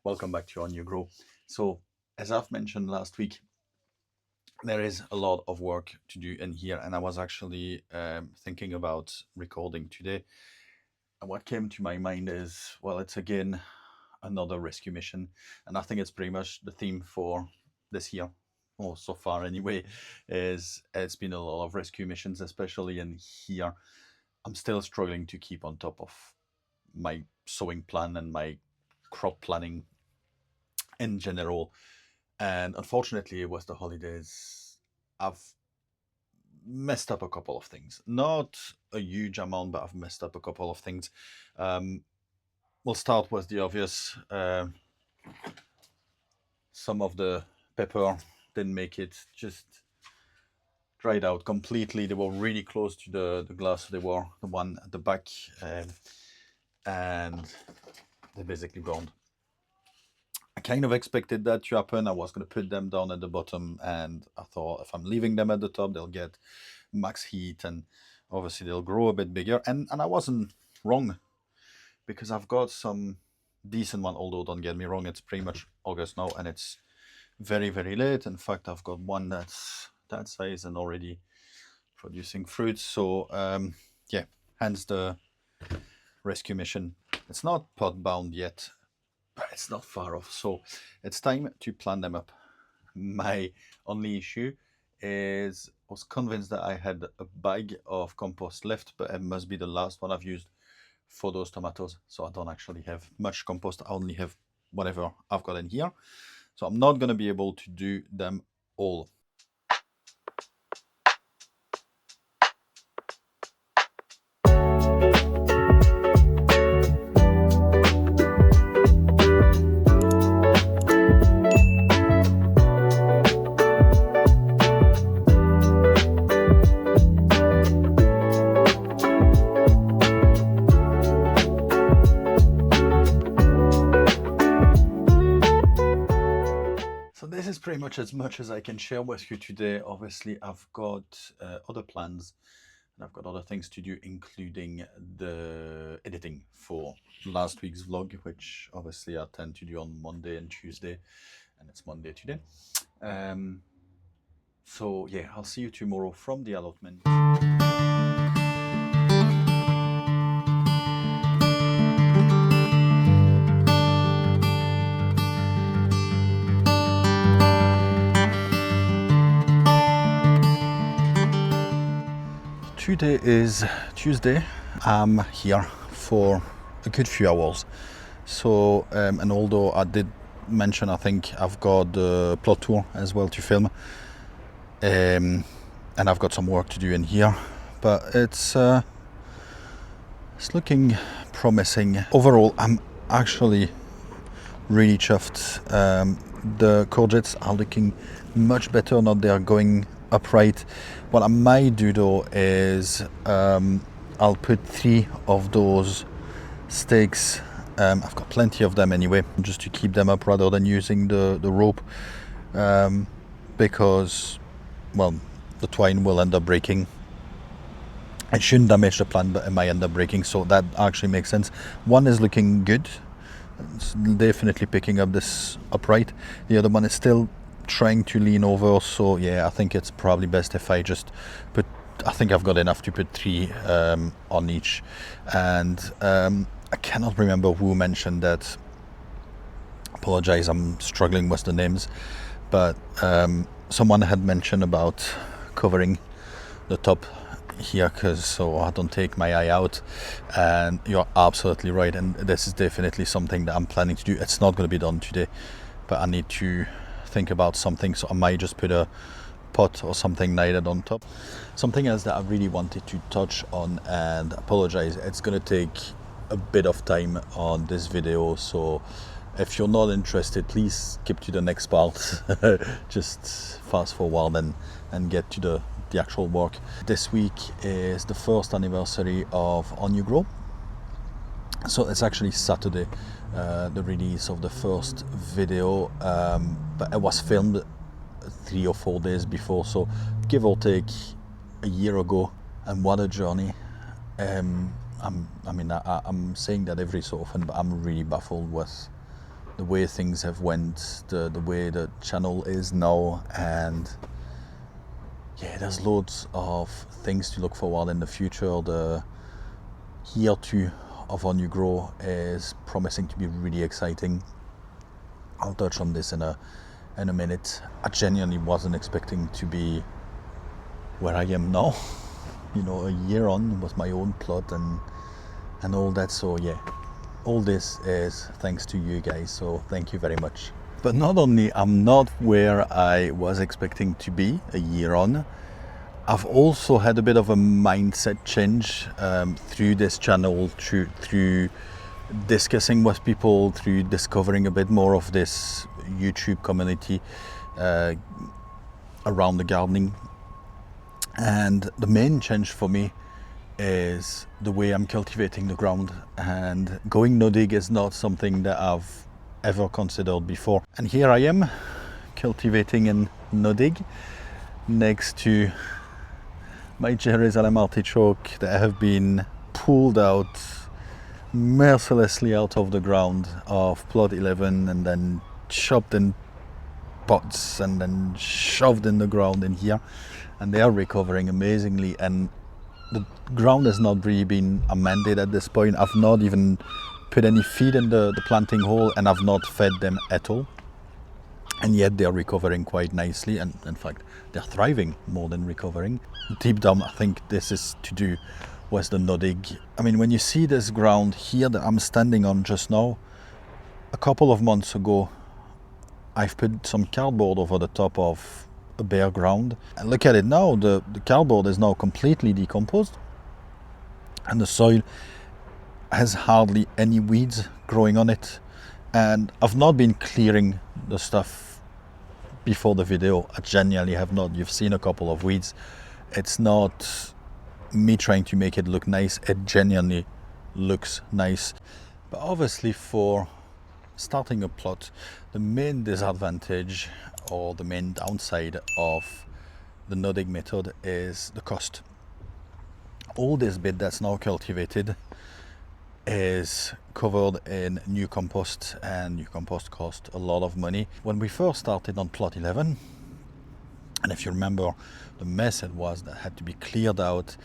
Welcome back to On You Grow. So, as I've mentioned last week, there is a lot of work to do in here, and I was actually thinking about recording today. And what came to my mind is, well, it's again another rescue mission, and I think it's pretty much the theme for this year, or so far anyway. Is it's been a lot of rescue missions, especially in here. I'm still struggling to keep on top of my sowing plan and my crop planning in general. And unfortunately, with the holidays, I've messed up a couple of things. Not a huge amount, but I've messed up a couple of things. We'll start with the obvious. Some of the pepper didn't make it, just dried out completely. They were really close to the glass. They were the one at the back, and they basically burned. I kind of expected that to happen. I was going to put them down at the bottom, and I thought if I'm leaving them at the top, they'll get max heat, and obviously they'll grow a bit bigger. And I wasn't wrong, because I've got some decent one, although don't get me wrong, it's pretty much August now, and it's very, very late. In fact, I've got one that's that size and already producing fruit. So yeah, hence the rescue mission. It's not pot bound yet, but it's not far off. So it's time to plant them up. My only issue is I was convinced that I had a bag of compost left, but it must be the last one I've used for those tomatoes. So I don't actually have much compost. I only have whatever I've got in here. So I'm not going to be able to do them all. This is pretty much as I can share with you today. Obviously, I've got other plans and I've got other things to do, including the editing for last week's vlog, which obviously I tend to do on Monday and Tuesday, and it's Monday today. So yeah, I'll see you tomorrow from the allotment. Today is Tuesday. I'm here for a good few hours. So, and although I did mention, I think I've got the plot tour as well to film, and I've got some work to do in here, but it's looking promising. Overall, I'm actually really chuffed. The courgettes are looking much better now. They are going upright. What I might do though is I'll put 3 of those stakes. I've got plenty of them anyway, just to keep them up rather than using the rope, because, well, the twine will end up breaking. It shouldn't damage the plant, but it might end up breaking, so that actually makes sense. One is looking good. It's definitely picking up this upright. The other one is still trying to lean over, so yeah, I think it's probably best if I just put, I think I've got enough to put 3 on each. And I cannot remember who mentioned that. Apologize, I'm struggling with the names, but someone had mentioned about covering the top here, because so I don't take my eye out, and you're absolutely right, and this is definitely something that I'm planning to do. It's not going to be done today, but I need to think about something, so I might just put a pot or something knighted on top. Something else that I really wanted to touch on, and apologize, it's going to take a bit of time on this video, so if you're not interested, please skip to the next part. Just fast forward and get to the actual work. This week is the first anniversary of On You Grow, so it's actually Saturday, the release of the first video, but it was filmed 3 or 4 days before, so give or take a year ago. And what a journey. I'm saying that every so often, but I'm really baffled with the way things have went, the way the channel is now, and yeah, there's loads of things to look forward in the future. The year 2 of our new grow is promising to be really exciting. I'll touch on this in a minute. I genuinely wasn't expecting to be where I am now, you know, a year on with my own plot and all that. So yeah, all this is thanks to you guys, so thank you very much. But not only I'm not where I was expecting to be a year on, I've also had a bit of a mindset change through this channel, through discussing with people, through discovering a bit more of this YouTube community around the gardening. And the main change for me is the way I'm cultivating the ground, and going no-dig is not something that I've ever considered before. And here I am cultivating in no-dig next to my Jerusalem artichoke that have been pulled out mercilessly out of the ground of plot 11 and then chopped in pots and then shoved in the ground in here, and they are recovering amazingly. And the ground has not really been amended at this point. I've not even put any feed in the planting hole, and I've not fed them at all, and yet they're recovering quite nicely, and in fact they're thriving more than recovering. Deep down I think this is to do with the no-dig. I mean, when you see this ground here that I'm standing on just now, a couple of months ago I've put some cardboard over the top of a bare ground, and look at it now. The cardboard is now completely decomposed, and the soil has hardly any weeds growing on it. And I've not been clearing the stuff before the video. I genuinely have not. You've seen a couple of weeds. It's not me trying to make it look nice. It genuinely looks nice. But obviously for starting a plot, the main disadvantage or the main downside of the no-dig method is the cost. All this bit that's now cultivated is covered in new compost, and new compost cost a lot of money. When we first started on plot 11, and if you remember the mess it was that had to be cleared out,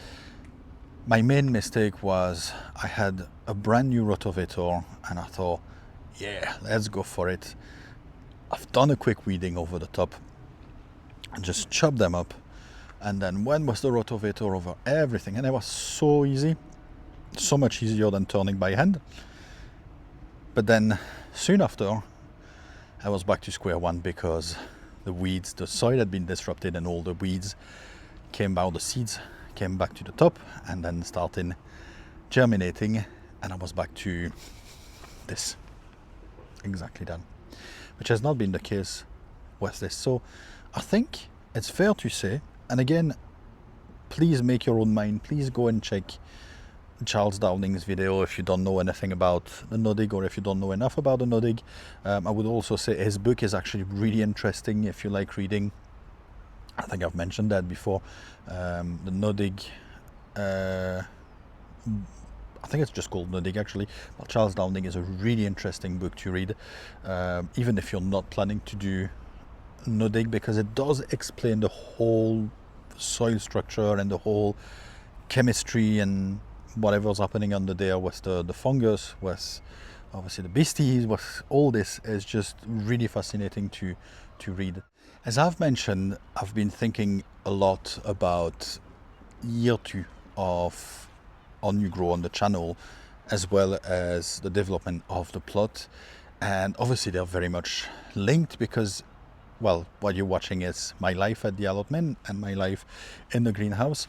my main mistake was I had a brand new rotavator and I thought, yeah, let's go for it. I've done a quick weeding over the top and just chopped them up, and then went with the rotavator over everything, and it was so easy, so much easier than turning by hand. But then soon after I was back to square one, because the weeds, the soil had been disrupted, and all the weeds came out, the seeds came back to the top and then started germinating, and I was back to this, exactly that, which has not been the case with this. So I think it's fair to say, and again, please make your own mind, please go and check Charles Downing's video if you don't know anything about the no-dig, or if you don't know enough about the no-dig. I would also say his book is actually really interesting if you like reading. I think I've mentioned that before. The no-dig, I think it's just called no-dig actually, but Charles Downing is a really interesting book to read, even if you're not planning to do no-dig, because it does explain the whole soil structure and the whole chemistry and whatever's happening under there with the fungus, with obviously the beasties, with all this is just really fascinating to read. As I've mentioned, I've been thinking a lot about year 2 of our new grow on the channel, as well as the development of the plot, and obviously they're very much linked, because, well, what you're watching is my life at the allotment and my life in the greenhouse.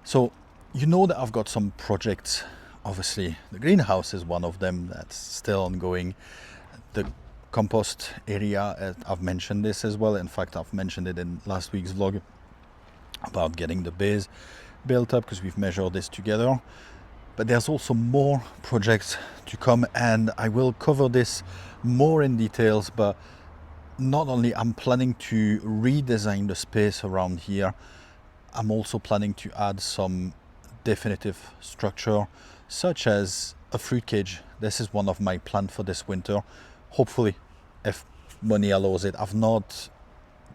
So you know that I've got some projects. Obviously the greenhouse is one of them that's still ongoing. The compost area, I've mentioned this as well. In fact, I've mentioned it in last week's vlog about getting the base built up, because we've measured this together. But there's also more projects to come, and I will cover this more in details. But not only I'm planning to redesign the space around here, I'm also planning to add some definitive structure, such as a fruit cage. This is one of my plans for this winter, hopefully, if money allows it. I've not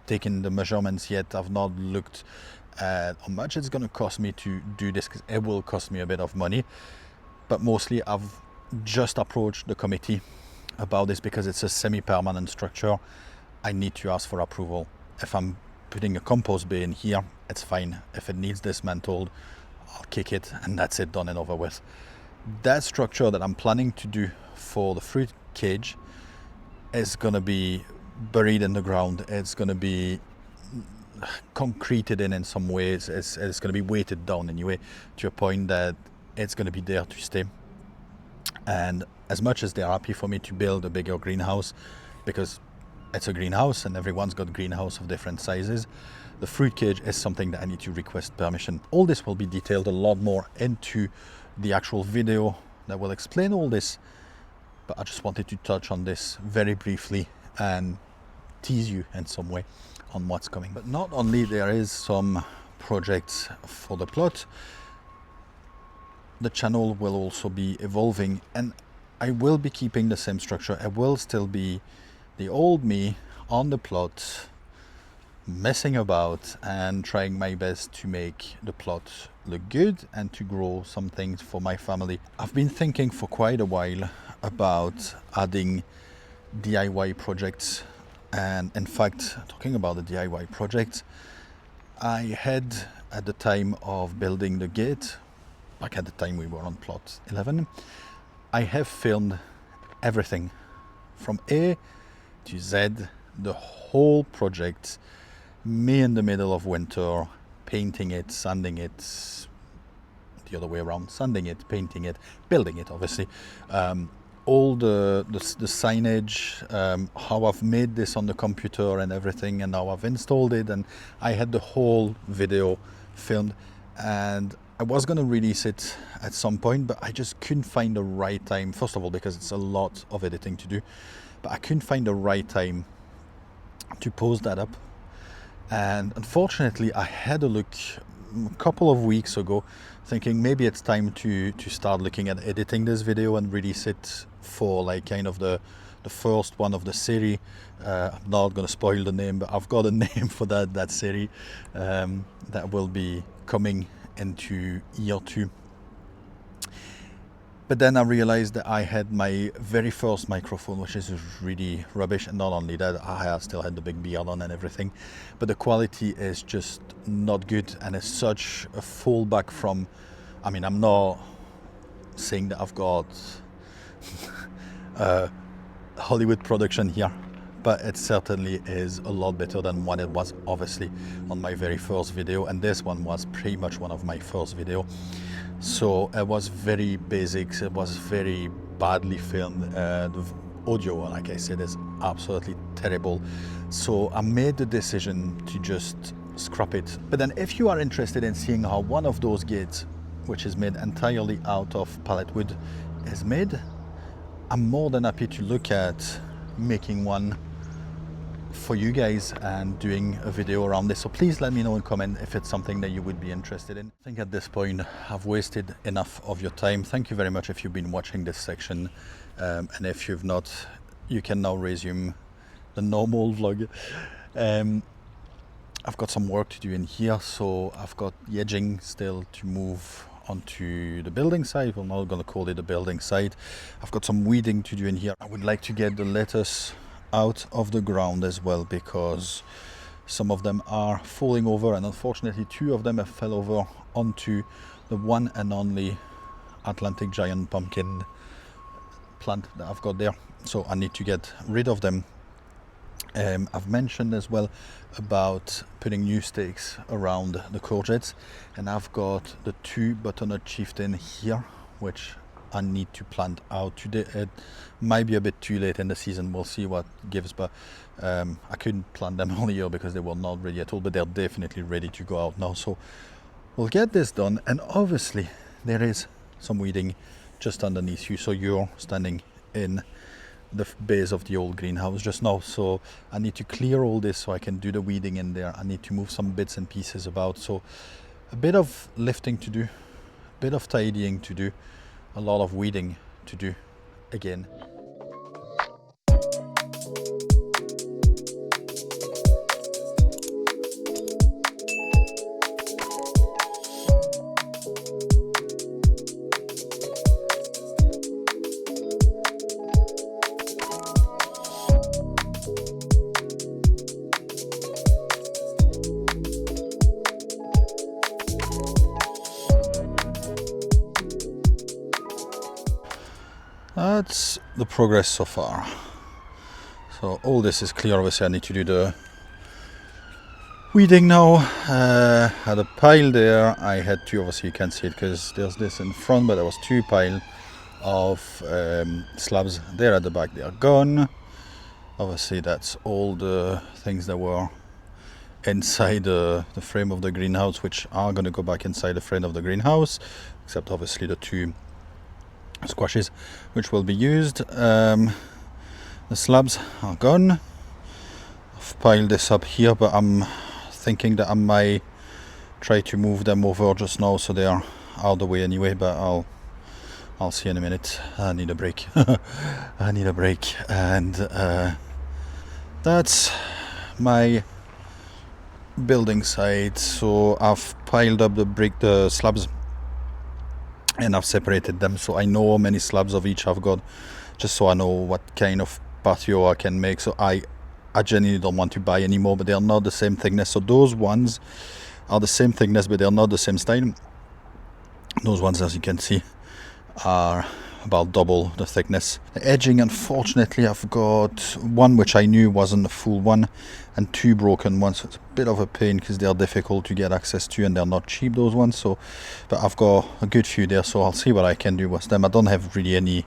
taken the measurements yet. I've not looked at how much it's going to cost me to do this, because it will cost me a bit of money. But mostly I've just approached the committee about this because it's a semi-permanent structure. I need to ask for approval. If I'm putting a compost bay in here, it's fine. If it needs dismantled, I'll kick it and that's it, done and over with. That structure that I'm planning to do for the fruit cage is going to be buried in the ground. It's going to be concreted in some ways. It's going to be weighted down anyway to a point that it's going to be there to stay. And as much as they're happy for me to build a bigger greenhouse, because it's a greenhouse and everyone's got greenhouse of different sizes, the fruit cage is something that I need to request permission. All this will be detailed a lot more into the actual video that will explain all this, but I just wanted to touch on this very briefly and tease you in some way on what's coming. But not only there is some projects for the plot, the channel will also be evolving, and I will be keeping the same structure. It will still be the old me on the plot, messing about and trying my best to make the plot look good and to grow some things for my family. I've been thinking for quite a while about adding DIY projects, and in fact, talking about the DIY project, I had, at the time of building the gate, like at the time we were on plot 11, I have filmed everything from A to Z, the whole project, me in the middle of winter, painting it, sanding it, the other way around, sanding it, painting it, building it, obviously. All the signage, how I've made this on the computer and everything, and how I've installed it, and I had the whole video filmed, and I was going to release it at some point, but I just couldn't find the right time. First of all, because it's a lot of editing to do, but I couldn't find the right time to post that up. And unfortunately, I had a look a couple of weeks ago, thinking maybe it's time to start looking at editing this video and release it for like kind of the first one of the series. I'm not going to spoil the name, but I've got a name for that series that will be coming into year 2. But then I realized that I had my very first microphone, which is really rubbish, and not only that, I still had the big beard on and everything, but the quality is just not good, and it's such a fallback from, I mean, I'm not saying that I've got Hollywood production here, but it certainly is a lot better than what it was obviously on my very first video, and this one was pretty much one of my first video. So it was very basic, it was very badly filmed. The audio, like I said, is absolutely terrible. So I made the decision to just scrap it. But then if you are interested in seeing how one of those gates, which is made entirely out of pallet wood, is made, I'm more than happy to look at making one for you guys and doing a video around this. So please let me know in comment if it's something that you would be interested in. I think at this point I've wasted enough of your time. Thank you very much if you've been watching this section, and if you've not, you can now resume the normal vlog. I've got some work to do in here, so I've got the edging still to move onto the building side. We're not going to call it the building side. I've got some weeding to do in here. I would like to get the lettuce out of the ground as well, because some of them are falling over, and unfortunately 2 of them have fell over onto the one and only Atlantic giant pumpkin plant that I've got there, so I need to get rid of them. I've mentioned as well about putting new stakes around the courgettes, and I've got the 2 butternut chieftain here, which I need to plant out today. It might be a bit too late in the season, we'll see what it gives, but I couldn't plant them all year because they were not ready at all, but they're definitely ready to go out now. So we'll get this done, and obviously there is some weeding just underneath you, so you're standing in the base of the old greenhouse just now, so I need to clear all this so I can do the weeding in there. I need to move some bits and pieces about, so a bit of lifting to do, a bit of tidying to do, a lot of weeding to do again. that's the progress so far. So all this is clear. Obviously I need to do the weeding now. Had a pile there. I had to, obviously you can't see it because there's this in front, but there was 2 piles of slabs there at the back. They are gone. Obviously that's all the things that were inside the frame of the greenhouse, which are going to go back inside the frame of the greenhouse, except obviously the 2 squashes which will be used. The slabs are gone. I've piled this up here, but I'm thinking that I might try to move them over just now so they are out of the way anyway, but I'll see in a minute. I need a break. I need a break. And that's my building site. So I've piled up the slabs, and I've separated them so I know how many slabs of each I've got, just so I know what kind of patio I can make. So I genuinely don't want to buy anymore, but they're not the same thickness. So those ones are the same thickness, but they're not the same style. Those ones, as you can see, are about double the thickness. The edging, unfortunately, I've got one which I knew wasn't a full one and 2 broken ones, so it's a bit of a pain because they're difficult to get access to and they're not cheap, those ones. So, but I've got a good few there, so I'll see what I can do with them. I don't have really any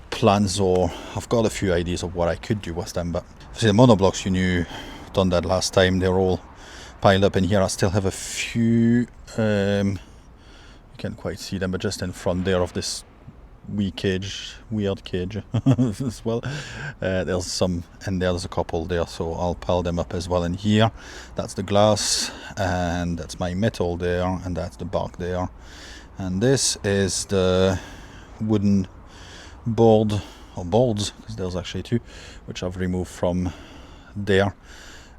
plans, or I've got a few ideas of what I could do with them, but see, the monoblocks, you knew, done that last time. They're all piled up in here. I still have a few, you can't quite see them, but just in front there of this weird cage as well. There's some, and there's a couple there, so I'll pile them up as well in here. That's the glass, and that's my metal there, and that's the bark there, and this is the wooden board, or boards, because there's actually 2 which I've removed from there,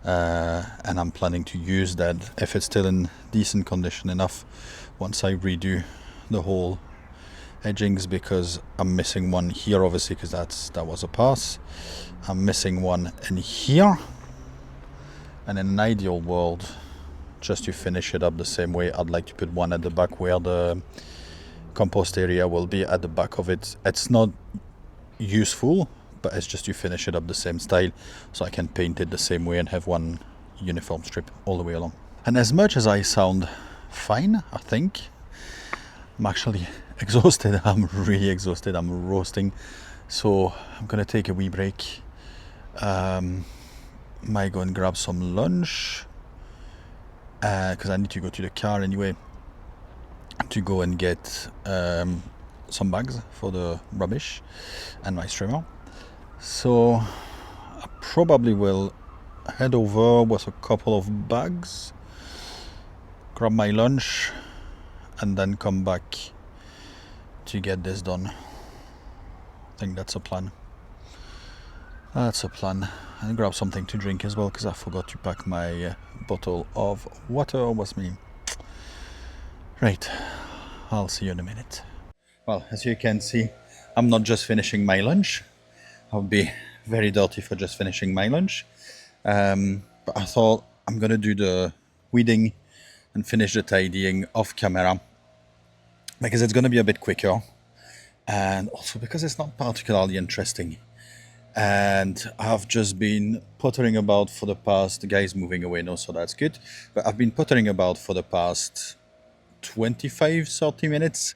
and I'm planning to use that if it's still in decent condition enough once I redo the whole edgings, because I'm missing one here obviously because that was a pass. I'm missing one in here, and in an ideal world, just to finish it up the same way, I'd like to put one at the back where the compost area will be at the back of it. It's not useful, but it's just to finish it up the same style so I can paint it the same way and have one uniform strip all the way along. And as much as I sound fine, I think I'm actually exhausted. I'm really exhausted. I'm roasting, so I'm gonna take a wee break. Might go and grab some lunch because I need to go to the car anyway to go and get some bags for the rubbish and my streamer. So I probably will head over with a couple of bags, grab my lunch, and then come back to get this done. I think that's a plan. That's a plan. And grab something to drink as well, because I forgot to pack my bottle of water with me. Right, I'll see you in a minute. Well, as you can see, I'm not just finishing my lunch. I would be very dirty for just finishing my lunch. But I thought I'm gonna do the weeding and finish the tidying off camera, because it's gonna be a bit quicker, and also because it's not particularly interesting. And I've just been puttering about for the past, the guy's moving away now, so that's good. But I've been puttering about for the past 25-30 minutes,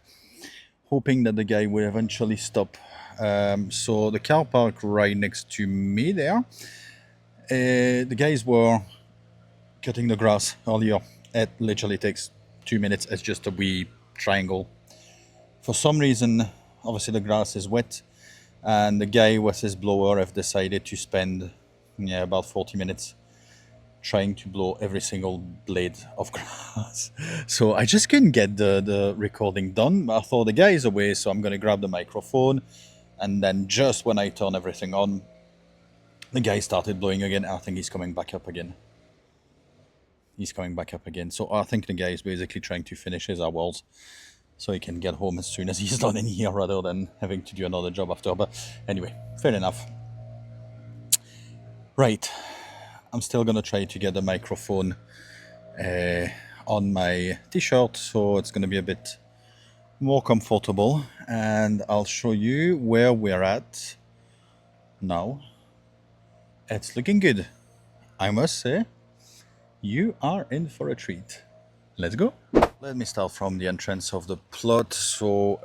hoping that the guy will eventually stop. So the car park right next to me there, the guys were cutting the grass earlier. It literally takes 2 minutes. It's just a wee triangle. For some reason, obviously the grass is wet, and the guy with his blower have decided to spend about 40 minutes trying to blow every single blade of grass. So I just couldn't get the recording done. I thought the guy is away, so I'm going to grab the microphone, and then just when I turn everything on, the guy started blowing again. I think he's coming back up again. He's coming back up again. So I think the guy is basically trying to finish his hours so he can get home as soon as he's done in here, rather than having to do another job after. But anyway, fair enough. Right, I'm still gonna try to get the microphone on my t-shirt, so it's gonna be a bit more comfortable. and I'll show you where we're at now. It's looking good. I must say, you are in for a treat. Let's go. Let me start from the entrance of the plot. So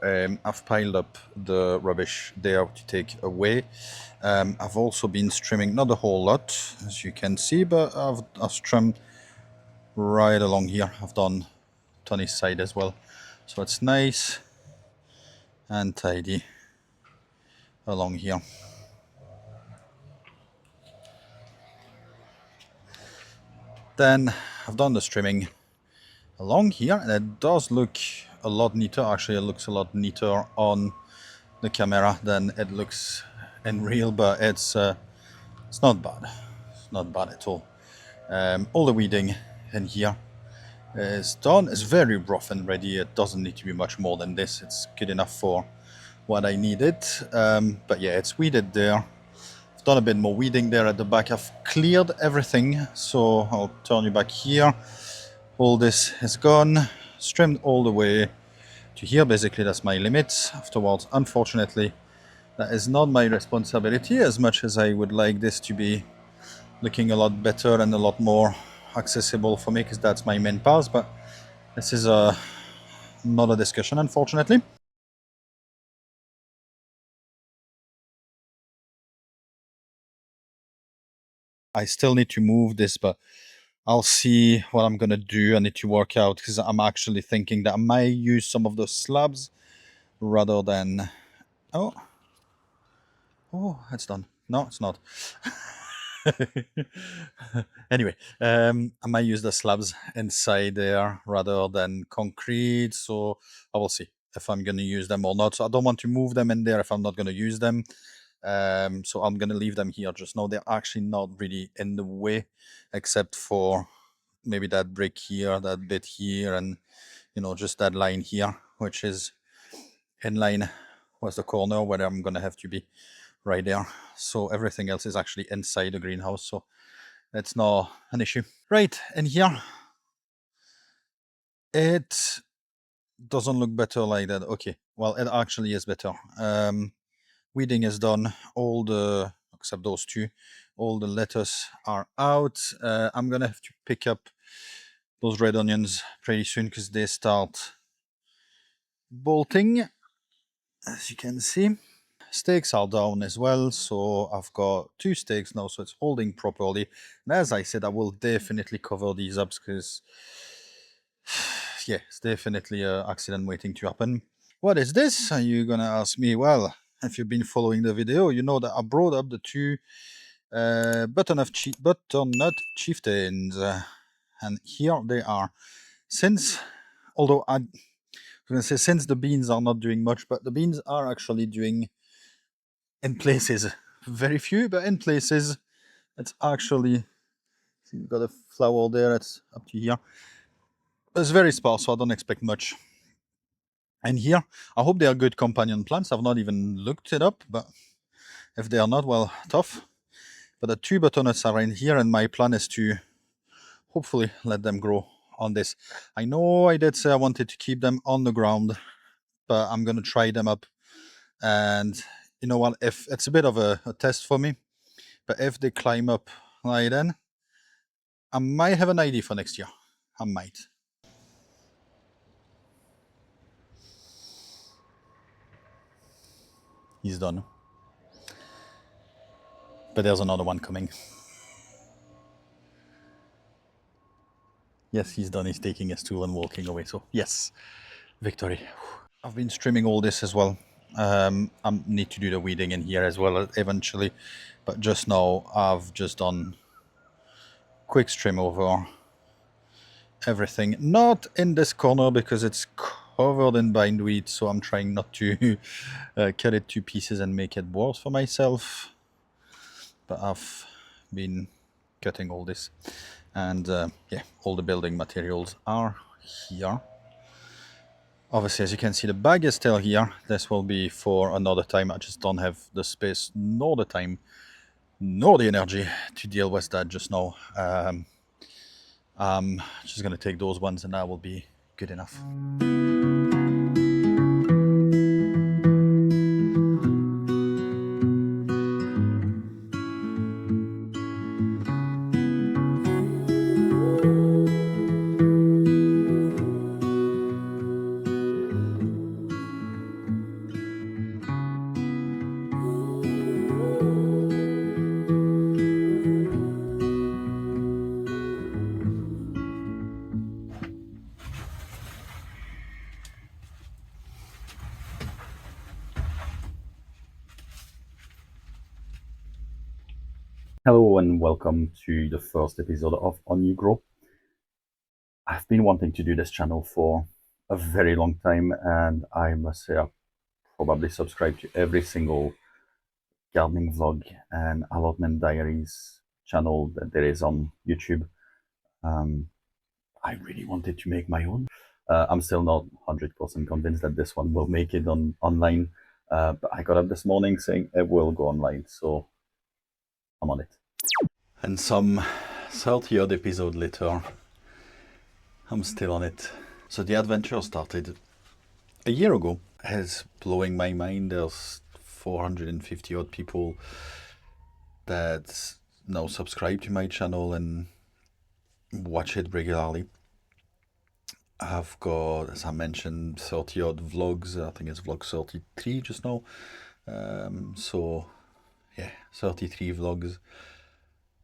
I've piled up the rubbish there to take away. I've also been trimming, not a whole lot, as you can see, but I've trimmed right along here. I've done Tony's side as well. So it's nice and tidy along here. Then I've done the trimming along here, and it does look a lot neater. Actually, it looks a lot neater on the camera than it looks in real, but it's not bad. It's not bad at all. All the weeding in here is done. It's very rough and ready. It doesn't need to be much more than this. It's good enough for what I needed. But yeah, it's weeded there. I've done a bit more weeding there at the back. I've cleared everything, so I'll turn you back here. All this is gone, trimmed all the way to here. Basically, that's my limit. Afterwards, unfortunately, that is not my responsibility, as much as I would like this to be looking a lot better and a lot more accessible for me, because that's my main path. But this is not a discussion, unfortunately. I still need to move this, but I'll see what I'm gonna do. I need to work out, because I'm actually thinking that I might use some of those slabs rather than... Oh, it's done. No, it's not. Anyway, I might use the slabs inside there rather than concrete, so I will see if I'm going to use them or not. So I don't want to move them in there if I'm not going to use them. So I'm going to leave them here just now. They're actually not really in the way, except for maybe that brick here, that bit here, and just that line here, which is in line with the corner where I'm going to have to be right there. So everything else is actually inside the greenhouse, so it's not an issue. Right, in here, it doesn't look better like that. Okay, well, it actually is better. Weeding is done, except those two, all the lettuce are out. I'm gonna have to pick up those red onions pretty soon, because they start bolting, as you can see. Stakes are down as well, so I've got 2 stakes now, so it's holding properly. And as I said, I will definitely cover these up, because yeah, it's definitely an accident waiting to happen. What is this? Are you gonna ask me? Well, if you've been following the video, you know that I brought up the 2 butternut chieftains, and here they are. Although I'm gonna say, since the beans are not doing much, but the beans are actually doing, in places, very few, but in places it's actually, see, you've got a flower there, it's up to here. It's very sparse, so I don't expect much. And here, I hope they are good companion plants. I've not even looked it up, but if they are not, well, tough. But the 2 butternuts are in here, and my plan is to hopefully let them grow on this. I know I did say I wanted to keep them on the ground, but I'm going to try them up. And you know what, if it's a bit of a test for me, but if they climb up like then, I might have an idea for next year. I might. He's done. But there's another one coming. Yes, he's done. He's taking his tool and walking away. So yes, victory. I've been trimming all this as well. I need to do the weeding in here as well eventually. But just now, I've just done quick trim over everything. Not in this corner, because it's covered in bindweed, so I'm trying not to cut it to pieces and make it worse for myself. But I've been cutting all this, and yeah, all the building materials are here. Obviously, as you can see, the bag is still here. This will be for another time. I just don't have the space, nor the time, nor the energy to deal with that just now. I'm just going to take those ones, and that will be good enough. Hello and welcome to the first episode of On You Grow. I've been wanting to do this channel for a very long time, and I must say I've probably subscribed to every single gardening vlog and allotment diaries channel that there is on YouTube. Um, I really wanted to make my own. I'm still not 100% convinced that this one will make it online, but I got up this morning saying it will go online, so I'm on it. And some 30-odd episode later, I'm still on it. So the adventure started a year ago. It's blowing my mind. There's 450 odd people that now subscribe to my channel and watch it regularly. I've got, as I mentioned, 30 odd vlogs. I think it's vlog 33 just now. So yeah, 33 vlogs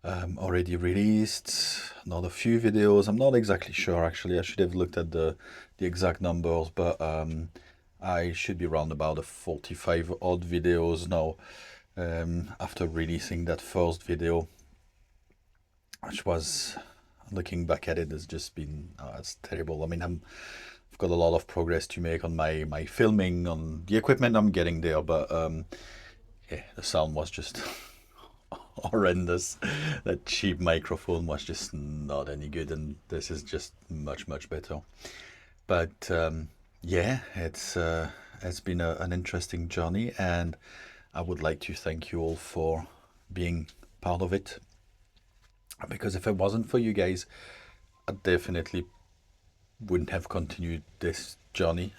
already released. Another few videos. I'm not exactly sure actually. I should have looked at the exact numbers, but I should be around about the 45 odd videos now after releasing that first video, which was, looking back at it, has just been it's terrible. I mean, I've got a lot of progress to make on my filming, on the equipment I'm getting there, but yeah, the sound was just horrendous. That cheap microphone was just not any good, and this is just much better. But yeah, it's been an interesting journey, and I would like to thank you all for being part of it. Because if it wasn't for you guys, I definitely wouldn't have continued this journey.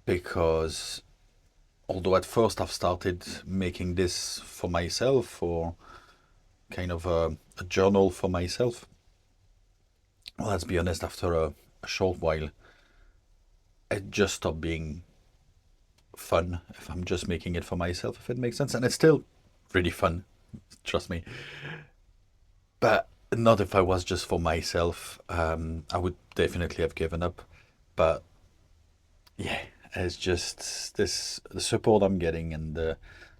Because although at first I've started making this for myself, or kind of a journal for myself, well, let's be honest, after a short while, it just stopped being fun if I'm just making it for myself, if it makes sense. And it's still really fun, trust me. But not if I was just for myself. I would definitely have given up. But yeah, it's just this, the support I'm getting and the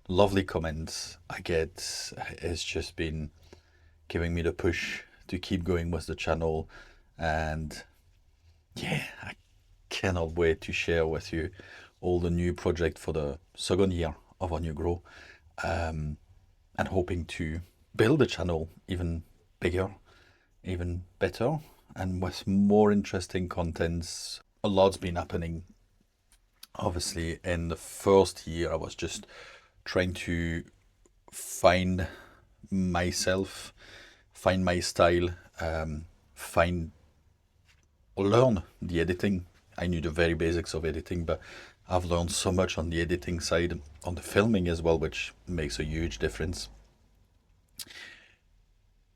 lovely comments I get has just been giving me the push to keep going with the channel. And yeah, I cannot wait to share with you all the new project for the second year of our new grow, and hoping to build the channel even bigger, even better, and with more interesting contents. A lot's been happening. Obviously, in the first year, I was just trying to find myself, find my style, find or learn the editing. I knew the very basics of editing, but I've learned so much on the editing side, on the filming as well, which makes a huge difference.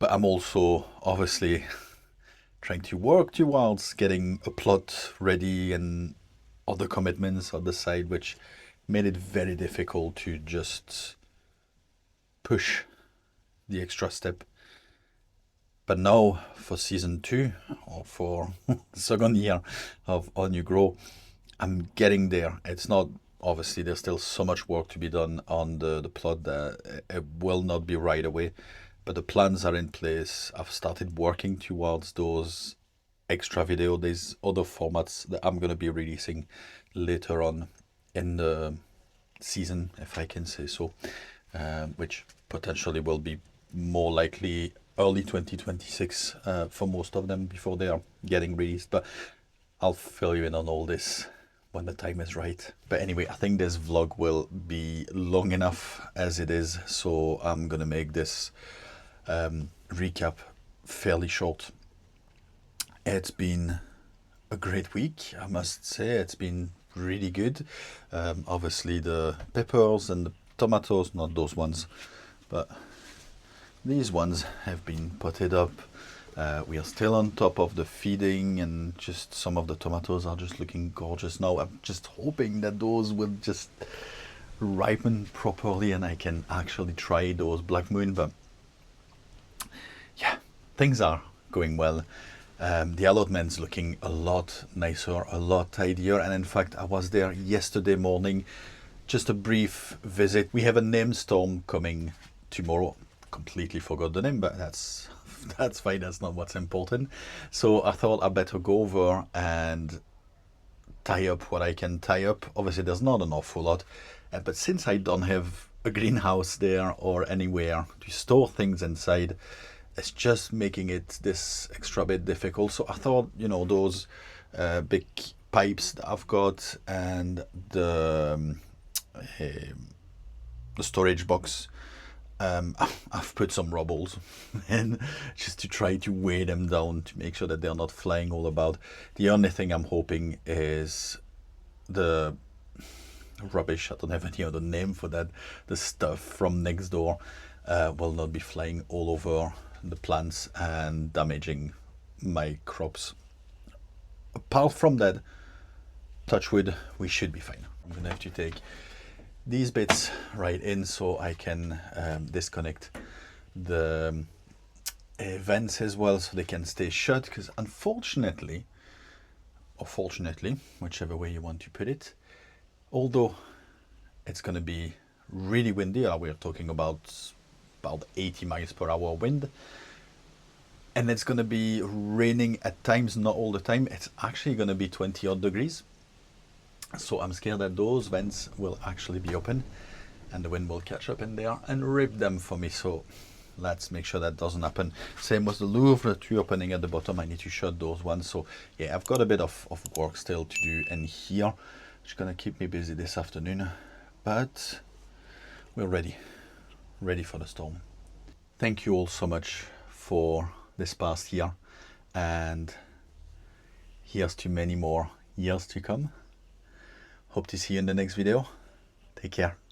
But I'm also obviously trying to work towards getting a plot ready and other commitments on the side, which made it very difficult to just push the extra step. But now for season 2, or for the second year of On You Grow, I'm getting there. It's not, obviously there's still so much work to be done on the plot that it will not be right away, but the plans are in place. I've started working towards those extra video. There's other formats that I'm going to be releasing later on in the season, if I can say so, which potentially will be more likely early 2026 for most of them before they are getting released. But I'll fill you in on all this when the time is right. But anyway, I think this vlog will be long enough as it is, so I'm gonna make this recap fairly short. It's been a great week, I must say. It's been really good. Obviously the peppers and the tomatoes, not those ones, but these ones have been potted up. We are still on top of the feeding, and just some of the tomatoes are just looking gorgeous now. I'm just hoping that those will just ripen properly and I can actually try those Black Moon. But yeah, things are going well. The allotment's looking a lot nicer, a lot tidier, and in fact I was there yesterday morning, just a brief visit. We have a name storm coming tomorrow, completely forgot the name, but that's that's fine. That's not what's important. So I thought I better go over and tie up what I can tie up. Obviously, there's not an awful lot, but since I don't have a greenhouse there or anywhere to store things inside, it's just making it this extra bit difficult. So I thought, you know, those big pipes that I've got and the storage box, I've put some rubbles in just to try to weigh them down to make sure that they're not flying all about. The only thing I'm hoping is the rubbish, I don't have any other name for that, the stuff from next door will not be flying all over the plants and damaging my crops. Apart from that, touch wood, we should be fine. I'm gonna have to take these bits right in so I can disconnect the vents as well so they can stay shut, because unfortunately, or fortunately, whichever way you want to put it, although it's going to be really windy, we're talking about 80 miles per hour wind, and it's going to be raining at times, not all the time. It's actually going to be 20 odd degrees. So I'm scared that those vents will actually be open and the wind will catch up in there and rip them for me. So let's make sure that doesn't happen. Same with the Louvre, the two opening at the bottom. I need to shut those ones. So yeah, I've got a bit of work still to do in here. It's going to keep me busy this afternoon, but we're ready for the storm. Thank you all so much for this past year, and here's to many more years to come. Hope to see you in the next video. Take care.